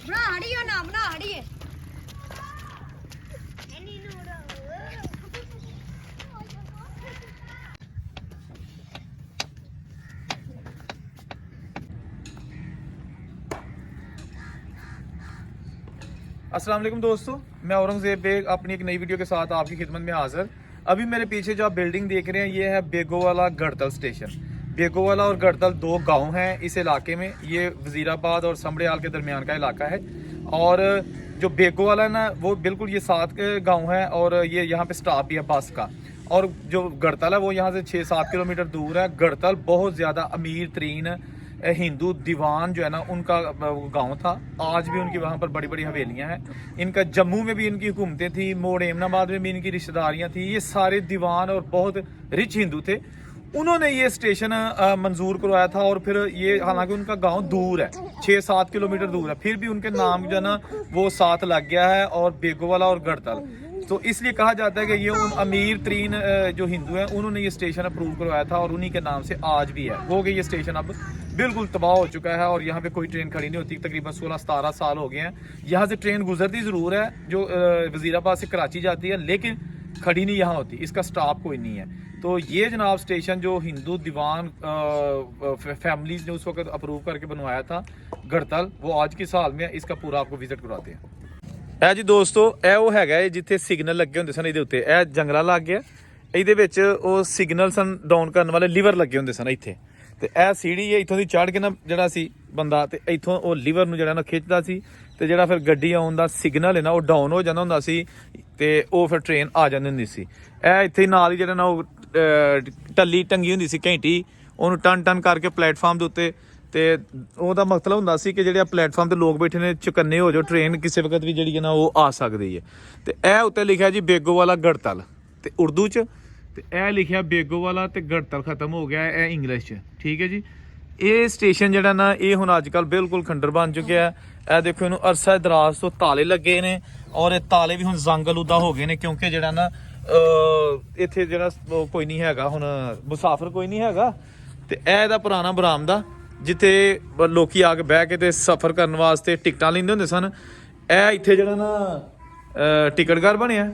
ਬਣਾ ਅੜੀਓ ਨਾ ਬਣਾ ਅੜੀਏ अस्सलाम वालेकुम दोस्तों, मैं औरंगजेब बेग अपनी एक नई वीडियो के साथ आपकी खिदमत में हाजिर। अभी मेरे पीछे जो आप बिल्डिंग देख रहे हैं ये है बेगोवाला गढ़तल स्टेशन। बेगोवाला और गढ़तल दो गांव हैं इस इलाके में। ये वजीराबाद और समड़ियाल के दरमियान का इलाका है। और जो बेगोवाला है ना वो बिल्कुल ये 7 गाँव है और ये यहाँ पे स्टॉप भी है बस का। और जो गढ़तल है वो यहाँ से 6-7 किलोमीटर दूर है। गढ़तल बहुत ज़्यादा अमीर तरीन हिंदू दीवान जो है ना उनका गांव था। आज भी उनकी वहाँ पर बड़ी बड़ी हवेलियाँ हैं। इनका जम्मू में भी इनकी हुकूमतें थी, मोड़ एमनाबाद में भी इनकी रिश्तेदारियाँ थी। ये सारे दीवान और बहुत रिच हिंदू थे। उन्होंने ये स्टेशन मंजूर करवाया था। और फिर ये हालांकि उनका गांव दूर है, 6-7 किलोमीटर दूर है, फिर भी उनके नाम जो है ना वो साथ लग गया है और बेगोवाला और गढ़तल। तो इसलिए कहा जाता है कि ये उन अमीर तरीन जो हिंदू हैं उन्होंने ये स्टेशन अप्रूव करवाया था और उन्हीं के नाम से आज भी है। वो कि ये स्टेशन अब बिल्कुल तबाह हो चुका है और यहाँ पे कोई ट्रेन खड़ी नहीं होती। तकरीबन 16-17 साल हो गए हैं। यहाँ से ट्रेन गुजरती ज़रूर है जो वजीराबाद से कराची जाती है, लेकिन खड़ी नहीं यहाँ होती, इसका स्टॉप कोई नहीं है। तो ये जनाब स्टेशन जो हिंदू दीवान फैमिलीज ने उस वक्त अप्रूव करके बनवाया था गढ़तल, वो आज की साल में इसका पूरा आपको विजिट करवाते हैं। ਇਹ ਜੀ ਦੋਸਤੋ ਇਹ ਉਹ ਹੈਗਾ ਜਿੱਥੇ ਸਿਗਨਲ ਲੱਗੇ ਹੁੰਦੇ ਸਨ। ਇਹਦੇ ਉੱਤੇ ਇਹ ਜੰਗਲਾ ਲੱਗ ਗਿਆ, ਇਹਦੇ ਵਿੱਚ ਉਹ ਸਿਗਨਲ ਸਨ ਡਾਊਨ ਕਰਨ ਵਾਲੇ ਲੀਵਰ ਲੱਗੇ ਹੁੰਦੇ ਸਨ ਇੱਥੇ। ਤੇ ਇਹ ਸੀੜੀ ਹੈ, ਇੱਥੋਂ ਦੀ ਚੜ੍ਹ ਕੇ ਨਾ ਜਿਹੜਾ ਸੀ ਬੰਦਾ ਤੇ ਇੱਥੋਂ ਉਹ ਲੀਵਰ ਨੂੰ ਜਿਹੜਾ ਨਾ ਖਿੱਚਦਾ ਸੀ ਤੇ ਜਿਹੜਾ ਫਿਰ ਗੱਡੀ ਆਉਣ ਦਾ ਸਿਗਨਲ ਹੈ ਨਾ ਉਹ ਡਾਊਨ ਹੋ ਜਾਂਦਾ ਹੁੰਦਾ ਸੀ ਤੇ ਉਹ ਫਿਰ ਟ੍ਰੇਨ ਆ ਜਾਂਦੀ ਹੁੰਦੀ ਸੀ। ਇਹ ਇੱਥੇ ਨਾਲ ਹੀ ਜਿਹੜਾ ਨਾ ਉਹ ਟੱਲੀ ਟੰਗੀ ਹੁੰਦੀ ਸੀ ਘੰਟੀ, ਉਹਨੂੰ ਟਨ ਕਰਕੇ ਪਲੇਟਫਾਰਮ ਦੇ ਉੱਤੇ। ਤੇ ਉਹਦਾ ਮਤਲਬ ਹੁੰਦਾ ਸੀ ਕਿ ਜਿਹੜੇ ਪਲੇਟਫਾਰਮ ਤੇ ਲੋਕ ਬੈਠੇ ਨੇ ਚੁਕੰਨੇ ਹੋ ਜਾਓ, ਟ੍ਰੇਨ ਕਿਸੇ ਵਕਤ ਵੀ ਜਿਹੜੀ ਹੈ ਨਾ ਉਹ ਆ ਸਕਦੀ ਹੈ। ਤੇ ਇਹ ਉੱਤੇ ਲਿਖਿਆ ਜੀ ਬੇਗੋਵਾਲਾ ਗੜਤਲ ਤੇ ਉਰਦੂ ਚ, ਤੇ ਇਹ ਲਿਖਿਆ ਬੇਗੋਵਾਲਾ ਤੇ ਗੜਤਲ ਖਤਮ ਹੋ ਗਿਆ ਇਹ ਇੰਗਲਿਸ਼ ਚ। ਠੀਕ ਹੈ ਜੀ। ਇਹ ਸਟੇਸ਼ਨ ਜਿਹੜਾ ਨਾ ਇਹ ਹੁਣ ਅੱਜ ਕੱਲ ਬਿਲਕੁਲ ਖੰਡਰ ਬਣ ਚੁੱਕਿਆ। ਇਹ ਦੇਖੋ ਇਹਨੂੰ ਅਰਸਾ ਦਰਾਜ਼ ਤੋਂ ਤਾਲੇ ਲੱਗੇ ਨੇ ਔਰ ਇਹ ਤਾਲੇ ਵੀ ਹੁਣ ਜ਼ੰਗ ਆਲੂਦਾ ਹੋ ਗਏ ਨੇ ਕਿਉਂਕਿ ਜਿਹੜਾ ਨਾ ਇੱਥੇ ਜਿਹੜਾ ਕੋਈ ਨਹੀਂ ਹੈਗਾ, ਹੁਣ ਮੁਸਾਫਰ ਕੋਈ ਨਹੀਂ ਹੈਗਾ। ਤੇ ਇਹ ਇਹਦਾ ਪੁਰਾਣਾ ਬਰਾਮਦਾ ਜਿੱਥੇ ਲੋਕੀ ਆ ਕੇ ਬਹਿ ਕੇ ਤੇ ਸਫ਼ਰ ਕਰਨ ਵਾਸਤੇ ਟਿਕਟਾਂ ਲੈਂਦੇ ਹੁੰਦੇ ਸਨ। ਇਹ ਇੱਥੇ ਜਿਹੜਾ ਨਾ ਟਿਕਟ ਘਰ ਬਣਿਆ।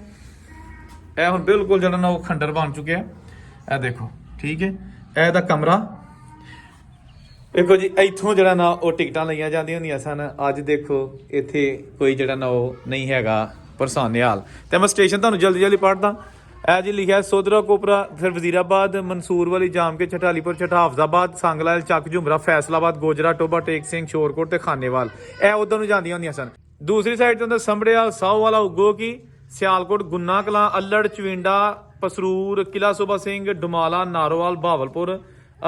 ਇਹ ਹੁਣ ਬਿਲਕੁਲ ਜਿਹੜਾ ਨਾ ਉਹ ਖੰਡਰ ਬਣ ਚੁੱਕਿਆ। ਇਹ ਦੇਖੋ, ਠੀਕ ਹੈ। ਇਹ ਇਹਦਾ ਕਮਰਾ ਦੇਖੋ ਜੀ। ਇੱਥੋਂ ਜਿਹੜਾ ਨਾ ਉਹ ਟਿਕਟਾਂ ਲਈਆਂ ਜਾਂਦੀਆਂ ਹੁੰਦੀਆਂ ਸਨ। ਅੱਜ ਦੇਖੋ ਇੱਥੇ ਕੋਈ ਜਿਹੜਾ ਨਾ ਉਹ ਨਹੀਂ ਹੈਗਾ ਪਰਸਾਨੇ ਹਾਲ। ਤੇ ਮੈਂ ਸਟੇਸ਼ਨ ਤੁਹਾਨੂੰ ਜਲਦੀ ਪੜ੍ਹਦਾ। ਇਹ ਜੀ ਲਿਖਿਆ सोदरा कोपरा, फिर वजीराबाद, मंसूर वाली, जाम के छठालीपुर, छठा हफजाबाद, सांगलाल, ਚੱਕ ਝੁਮਰਾ, फैसलाबाद, गोजरा, टोबा, टेक सिंह, शोरकोट ਤੇ ਖਾਨੇਵਾਲ। ਇਹ ਉਧਰ ਨੂੰ ਜਾਂਦੀਆਂ ਹੁੰਦੀਆਂ ਸਨ। ਦੂਸਰੀ ਸਾਈਡ ਤੇ ਹੁੰਦਾ ਸੰਭੜਿਆਲ, ਸਾਹੋਵਾਲਾ, ਉਗੋ ਕੀ, ਸਿਆਲਕੋਟ, ਗੁੰਨਾ ਕਲਾਂ, ਅੱਲੜ, ਚਵਿੰਡਾ, ਪਸਰੂਰ, ਕਿਲਾ ਸੋਭਾ ਸਿੰਘ, ਡੁਮਾਲਾ, ਨਾਰੋਵਾਲ, ਭਾਵਲਪੁਰ,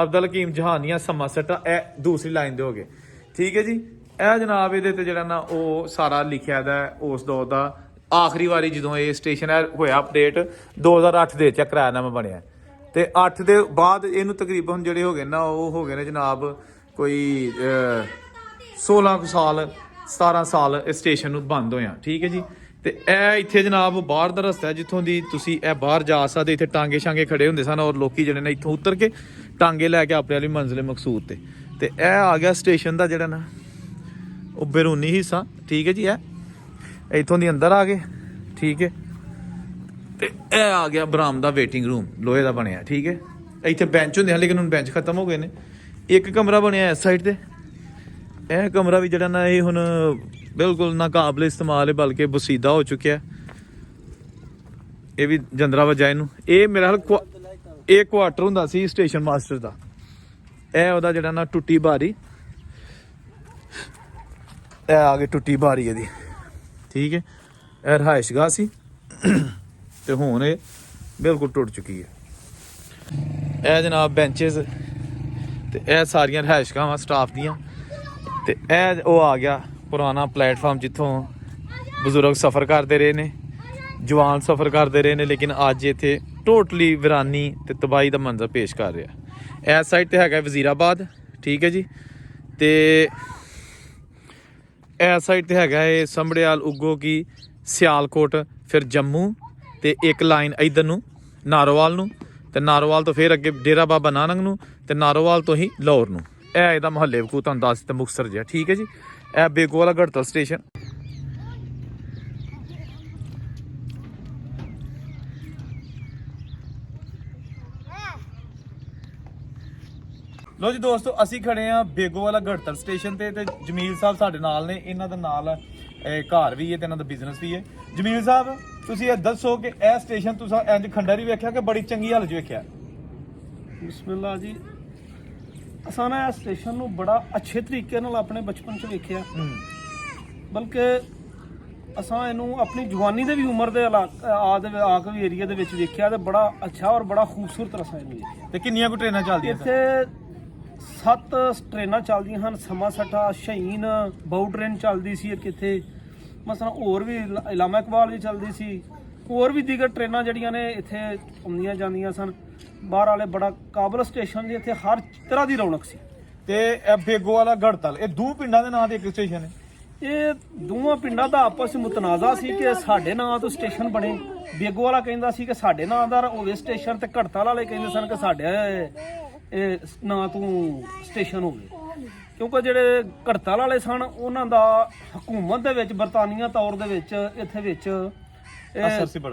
ਅਬਦੁਲ ਹਕੀਮ, ਜਹਾਨੀਆਂ, ਸਮਾ ਸੱਟਾ। ਇਹ ਦੂਸਰੀ ਲਾਈਨ ਦੇ ਹੋ ਗਏ। ਠੀਕ ਹੈ ਜੀ। ਇਹ ਜਨਾਬ ਇਹਦੇ ਤੇ ਜਿਹੜਾ ਨਾ ਉਹ ਸਾਰਾ ਲਿਖਿਆ ਦਾ ਉਸ ਦੌਰ ਦਾ। ਆਖਰੀ ਵਾਰੀ ਜਦੋਂ ਇਹ ਸਟੇਸ਼ਨ ਹੋਇਆ ਅਪਡੇਟ 2008 ਦੇ ਚ ਕਿਰਾਇਆਨਾਮਾ ਬਣਿਆ ਤੇ 8 ਦੇ ਬਾਅਦ ਇਹਨੂੰ ਤਕਰੀਬਨ ਜਿਹੜੇ ਹੋ ਗਏ ਨਾ ਉਹ ਹੋ ਗਏ ਨੇ ਜਨਾਬ ਕੋਈ 16 ਸਾਲ 17 ਸਾਲ ਇਸ ਸਟੇਸ਼ਨ ਨੂੰ ਬੰਦ ਹੋਇਆ। ਠੀਕ ਹੈ ਜੀ। ਤੇ ਇਹ ਇੱਥੇ ਜਨਾਬ ਬਾਹਰ ਦਾ ਰਸਤਾ ਜਿੱਥੋਂ ਦੀ ਤੁਸੀਂ ਇਹ ਬਾਹਰ ਜਾ ਸਕਦੇ। ਇੱਥੇ ਟਾਂਗੇ ਛਾਂਗੇ ਖੜੇ ਹੁੰਦੇ ਸਨ ਔਰ ਲੋਕੀ ਜਿਹੜੇ ਨੇ ਇੱਥੋਂ ਉਤਰ ਕੇ ਟਾਂਗੇ ਲੈ ਕੇ ਆਪਣੇ ਵਾਲੀ ਮੰਜ਼ਿਲ ਮਕਸੂਦ ਤੇ ਇਹ ਆ ਗਿਆ ਸਟੇਸ਼ਨ ਦਾ ਜਿਹੜਾ ਨਾ ਉਹ ਬੈਰੂਨੀ ਹਿੱਸਾ। ਠੀਕ ਹੈ ਜੀ। ਇਹ ਇੱਥੋਂ ਦੀ ਅੰਦਰ ਆ ਗਏ। ਠੀਕ ਹੈ। ਤੇ ਇਹ ਆ ਗਿਆ ਬਰਾਮਦਾ ਵੇਟਿੰਗ ਰੂਮ ਲੋਹੇ ਦਾ ਬਣਿਆ। ਠੀਕ ਹੈ। ਇੱਥੇ ਬੈਂਚ ਹੁੰਦੇ ਹਨ ਲੇਕਿਨ ਹੁਣ ਬੈਂਚ ਖਤਮ ਹੋ ਗਏ ਨੇ। ਇੱਕ ਕਮਰਾ ਬਣਿਆ ਇਸ ਸਾਈਡ ਤੇ। ਇਹ ਕਮਰਾ ਵੀ ਜਿਹੜਾ ਨਾ ਇਹ ਹੁਣ ਬਿਲਕੁਲ ਨਾਕਾਬਲੇ ਇਸਤੇਮਾਲ ਹੈ ਬਲਕਿ ਬਸੀਦਾ ਹੋ ਚੁੱਕਿਆ। ਇਹ ਵੀ ਜੰਦਰਾ ਵਜਾ ਇਹਨੂੰ। ਇਹ ਮੇਰਾ ਹਾਲ ਇਹ ਕੁਆਟਰ ਹੁੰਦਾ ਸੀ ਸਟੇਸ਼ਨ ਮਾਸਟਰ ਦਾ। ਇਹ ਉਹਦਾ ਜਿਹੜਾ ਨਾ ਟੁੱਟੀ ਬਾਰੀ। ਇਹ ਆ ਗਈ ਟੁੱਟੀ ਬਾਰੀ ਇਹਦੀ। ਠੀਕ ਹੈ। ਇਹ ਰਿਹਾਇਸ਼ਗਾਹ ਸੀ ਤੇ ਹੁਣ ਇਹ ਬਿਲਕੁਲ ਟੁੱਟ ਚੁੱਕੀ ਹੈ। ਇਹ ਜਨਾਬ ਬੈਂਚਸ ਤੇ ਇਹ ਸਾਰੀਆਂ ਰਿਹਾਇਸ਼ਗਾਹਾਂ ਸਟਾਫ ਦੀਆਂ। ਤੇ ਇਹ ਉਹ ਆ ਗਿਆ ਪੁਰਾਣਾ ਪਲੇਟਫਾਰਮ ਜਿੱਥੋਂ ਬਜ਼ੁਰਗ ਸਫ਼ਰ ਕਰਦੇ ਰਹੇ ਨੇ, ਜਵਾਨ ਸਫ਼ਰ ਕਰਦੇ ਰਹੇ ਨੇ, ਲੇਕਿਨ ਅੱਜ ਇੱਥੇ ਟੋਟਲੀ ਵਿਰਾਨੀ ਤੇ ਤਬਾਹੀ ਦਾ ਮੰਜ਼ਰ ਪੇਸ਼ ਕਰ ਰਿਹਾ। ਇਸ ਸਾਈਡ ਤੇ ਹੈਗਾ ਵਜ਼ੀਰਾਬਾਦ। ਠੀਕ ਹੈ ਜੀ। ਤੇ ਇਸ ਸਾਈਡ ਤੇ ਹੈਗਾ ਇਹ ਸੰਭੜਿਆਲ, ਉਗੋ ਕੀ, ਸਿਆਲਕੋਟ, ਫਿਰ ਜੰਮੂ ਤੇ ਇੱਕ ਲਾਈਨ ਇਧਰ ਨੂੰ ਨਾਰੋਵਾਲ ਨੂੰ ਤੇ ਨਾਰੋਵਾਲ ਤੋਂ ਫਿਰ ਅੱਗੇ ਡੇਰਾ ਬਾਬਾ ਨਾਨਕ ਨੂੰ ਤੇ ਨਾਰੋਵਾਲ ਤੋਂ ਹੀ ਲਾਹੌਰ ਨੂੰ। ਇਹ ਇਹਦਾ ਮੁਹੱਲੇ ਵਕੂ ਤੁਹਾਨੂੰ ਦੱਸ ਦਿੱਤਾ ਮੁਕਤਸਰ ਜਿਹਾ, ਠੀਕ ਹੈ ਜੀ। ਇਹ ਬੇਗੋ ਵਾਲਾ ਗੜਤਲ ਸਟੇਸ਼ਨ। ਲੋ ਜੀ ਦੋਸਤੋ, ਅਸੀਂ ਖੜੇ ਆ ਬੇਗੋ ਵਾਲਾ ਗੜਤਲ ਸਟੇਸ਼ਨ ਤੇ ਜਮੀਲ ਸਾਹਿਬ ਸਾਡੇ ਨਾਲ ਨੇ। ਇਹਨਾਂ ਦਾ ਨਾਲ ਘਰ ਵੀ ਹੈ ਤੇ ਇਹਨਾਂ ਦਾ ਬਿਜ਼ਨਸ ਵੀ ਹੈ। ਜਮੀਲ ਸਾਹਿਬ, ਤੁਸੀਂ ਇਹ ਦੱਸੋ ਕਿ ਇਹ ਸਟੇਸ਼ਨ ਤੁਸੀਂ ਇੰਜ ਖੰਡਰ ਹੀ ਵੇਖਿਆ ਕਿ ਬੜੀ ਚੰਗੀ ਹਾਲਤ 'ਚ ਵੇਖਿਆ? ਬਿਸਮਿਲ੍ਲਾ ਜੀ, ਅਸਾਂ ਨਾ ਇਸ ਸਟੇਸ਼ਨ ਨੂੰ ਬੜਾ ਅੱਛੇ ਤਰੀਕੇ ਨਾਲ ਆਪਣੇ ਬਚਪਨ 'ਚ ਵੇਖਿਆ, ਬਲਕਿ ਅਸਾਂ ਇਹਨੂੰ ਆਪਣੀ ਜਵਾਨੀ ਦੇ ਵੀ ਉਮਰ ਦੇ ਆਕ ਵੀ ਏਰੀਆ ਦੇ ਵਿੱਚ ਵੇਖਿਆ ਤੇ ਬੜਾ ਅੱਛਾ ਔਰ ਬੜਾ ਖੂਬਸੂਰਤ ਰਸਾ ਇਹਨੂੰ ਵੇਖਿਆ। ਤੇ ਕਿੰਨੀਆਂ ਕੁ ਟ੍ਰੇਨਾਂ ਚੱਲਦੀਆਂ ਇੱਥੇ 7 ਟ੍ਰੇਨਾਂ ਚੱਲਦੀਆਂ ਹਨ। ਸਮਾਂ ਸੱਠਾ, ਸ਼ਹੀਨ, ਬਾਊ ਟ੍ਰੇਨ ਚੱਲਦੀ ਸੀ ਇੱਕ ਇੱਥੇ, ਮਸਲਾ ਹੋਰ ਵੀ ਇਲਾਮਾ ਇਕਬਾਲ ਵੀ ਚੱਲਦੀ ਸੀ, ਹੋਰ ਵੀ ਦੀਗਰ ਟ੍ਰੇਨਾਂ ਜਿਹੜੀਆਂ ਨੇ ਇੱਥੇ ਆਉਂਦੀਆਂ ਜਾਂਦੀਆਂ ਸਨ। ਬਾਹਰ ਵਾਲੇ ਬੜਾ ਕਾਬਲ ਸਟੇਸ਼ਨ ਜੀ, ਇੱਥੇ ਹਰ ਤਰ੍ਹਾਂ ਦੀ ਰੌਣਕ ਸੀ। ਤੇ ਇਹ ਬੇਗੋ ਵਾਲਾ ਗੜਤਲ, ਇਹ ਦੋ ਪਿੰਡਾਂ ਦੇ ਨਾਂ ਤੇ ਇੱਕ ਸਟੇਸ਼ਨ ਹੈ? ਇਹ ਦੋਵਾਂ ਪਿੰਡਾਂ ਦਾ ਆਪਸ ਵਿੱਚ ਮੁਤਨਾਜ਼ਾ ਸੀ ਕਿ ਸਾਡੇ ਨਾਂ ਤੋਂ ਸਟੇਸ਼ਨ ਬਣੇ। ਬੇਗੋ ਵਾਲਾ ਕਹਿੰਦਾ ਸੀ ਕਿ ਸਾਡੇ ਨਾਂ ਦਾ ਹੋਵੇ ਸਟੇਸ਼ਨ, ਤੇ ਘੜਤਲ ਵਾਲੇ ਕਹਿੰਦੇ ਸਨ ਕਿ ਸਾਡੇ ਇਹ ਨਾਂ ਤੋਂ ਸਟੇਸ਼ਨ ਹੋਵੇ, ਕਿਉਂਕਿ ਜਿਹੜੇ ਘੜਤਲ ਵਾਲੇ ਸਨ ਉਹਨਾਂ ਦਾ ਹਕੂਮਤ ਦੇ ਵਿੱਚ ਬਰਤਾਨੀਆ ਤੌਰ ਦੇ ਵਿੱਚ ਇੱਥੇ ਵਿੱਚ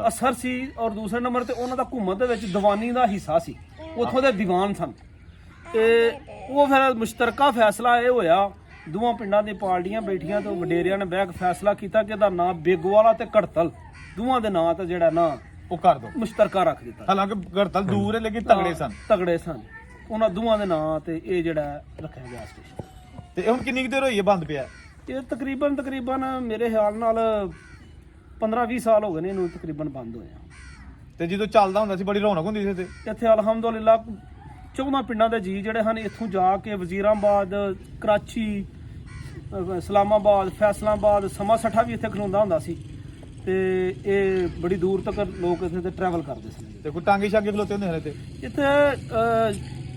ਅਸਰ ਸੀ, ਔਰ ਦੂਸਰੇ ਨੰਬਰ ਤੇ ਉਹਨਾਂ ਦਾ ਹਕੂਮਤ ਦੇ ਵਿੱਚ ਦੀਵਾਨੀ ਦਾ ਹਿੱਸਾ ਸੀ, ਉੱਥੋਂ ਦੇ ਦੀਵਾਨ ਸਨ। ਤੇ ਉਹ ਫਿਰ ਮੁਸ਼ਤਰਕਾ ਫੈਸਲਾ ਇਹ ਹੋਇਆ, ਦੋਵਾਂ ਪਿੰਡਾਂ ਦੀ ਪਾਰਟੀਆਂ ਬੈਠੀਆਂ ਤੇ ਵਡੇਰਿਆਂ ਨੇ ਬਹਿ ਕੇ ਫੈਸਲਾ ਕੀਤਾ ਕਿ ਇਹਦਾ ਨਾਂ ਬੇਗੋ ਵਾਲਾ ਤੇ ਘੜਤਲ ਦੋਵਾਂ ਦੇ ਨਾਂ ਤੇ ਜਿਹੜਾ ਨਾਂ ਉਹ ਕਰ ਦੋ, ਮੁਸ਼ਤਰਕਾ ਰੱਖ ਦਿੱਤਾ। ਹਾਲਾਂਕਿ ਗੜਤਲ ਦੂਰ ਹੈ ਲੇਕਿਨ ਤਗੜੇ ਸਨ ਉਹਨਾਂ ਦੋਵਾਂ ਦੇ ਨਾਂ ਤੇ ਇਹ ਜਿਹੜਾ ਰੱਖਿਆ ਗਿਆ ਸਟੇਸ਼ਨ। ਤੇ ਹੁਣ ਕਿੰਨੀ ਦੇਰ ਹੋਈ ਹੈ ਬੰਦ ਪਿਆ? ਇਹ ਤਕਰੀਬਨ ਮੇਰੇ ਖਿਆਲ ਨਾਲ 15-20 ਸਾਲ ਹੋ ਗਏ ਨੇ ਇਹਨੂੰ ਤਕਰੀਬਨ ਬੰਦ ਹੋਇਆ। ਤੇ ਜਦੋਂ ਚੱਲਦਾ ਹੁੰਦਾ ਸੀ ਬੜੀ ਰੌਣਕ ਹੁੰਦੀ ਸੀ ਇੱਥੇ ਅਲਹਮਦੁਲਿਲਾ 14 ਪਿੰਡਾਂ ਦੇ ਜੀ ਜਿਹੜੇ ਹਨ ਇੱਥੋਂ ਜਾ ਕੇ ਵਜ਼ੀਰਾਬਾਦ, ਕਰਾਚੀ, ਇਸਲਾਮਾਬਾਦ, ਫੈਸਲਾਬਾਦ, ਸਮਾਂ ਸੱਠਾ ਵੀ ਇੱਥੇ ਖਲੋਂਦਾ ਹੁੰਦਾ ਸੀ। ਤੇ ਇਹ ਬੜੀ ਦੂਰ ਤੱਕ ਲੋਕ ਇੱਥੇ ਤੇ ਟਰੈਵਲ ਕਰਦੇ ਸਨ। ਤੇ ਕੋਈ ਟਾਂਗੇ ਛਾਂਗੇ ਖਲੋਤੇ ਹੁੰਦੇ ਨੇ ਇੱਥੇ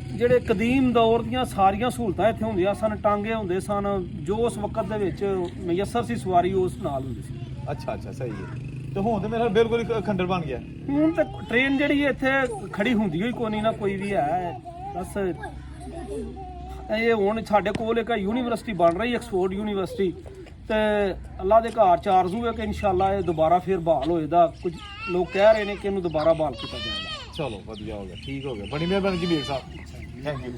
ਜਿਹੜੇ ਕਦੀਮ ਦੌਰ ਦੀਆਂ ਸਾਰੀਆਂ ਸਹੂਲਤਾਂ ਇੱਥੇ ਹੁੰਦੀਆਂ ਸਨ। ਟਾਂਗੇ ਹੁੰਦੇ ਸਨ, ਜੋ ਉਸ ਵਕਤ ਦੇ ਵਿੱਚ ਮਯਸਰ ਸੀ ਸਵਾਰੀ ਉਸ ਨਾਲ ਹੁੰਦੀ ਸੀ। ਅੱਛਾ ਸਹੀ ਹੈ। ਤੇ ਹੁਣ ਤੇ ਮੇਰਾ ਬਿਲਕੁਲ ਹੀ ਖੰਡਰ ਬਣ ਗਿਆ। ਹੁਣ ਤੇ ਟ੍ਰੇਨ ਜਿਹੜੀ ਇੱਥੇ ਖੜੀ ਹੁੰਦੀ ਹੋਈ ਕੋਈ ਨਾ ਕੋਈ ਵੀ ਹੈ। ਬਸ ਇਹ ਹੁਣ ਸਾਡੇ ਕੋਲ ਇੱਕ ਯੂਨੀਵਰਸਿਟੀ ਬਣ ਰਹੀ, ਐਕਸਫੋਰਡ ਯੂਨੀਵਰਸਿਟੀ, ਤੇ ਅੱਲਾ ਦੇ ਘਰ ਚਾਰਜ਼ੂ ਹੈ ਕਿ ਇਨਸ਼ਾਅੱਲਾ ਇਹ ਦੁਬਾਰਾ ਫਿਰ ਬਹਾਲ ਹੋਏਗਾ। ਕੁਝ ਲੋਕ ਕਹਿ ਰਹੇ ਨੇ ਕਿ ਇਹਨੂੰ ਦੁਬਾਰਾ ਬਹਾਲ ਕੀਤਾ ਜਾਏਗਾ। ਚਲੋ ਵਧੀਆ ਹੋ ਗਿਆ, ਠੀਕ ਹੋ ਗਿਆ, ਬੜੀ ਮਿਹਰਬਾਨੀ ਜੀ ਵੀਰ ਸਾਹਿਬ, ਥੈਂਕ ਯੂ।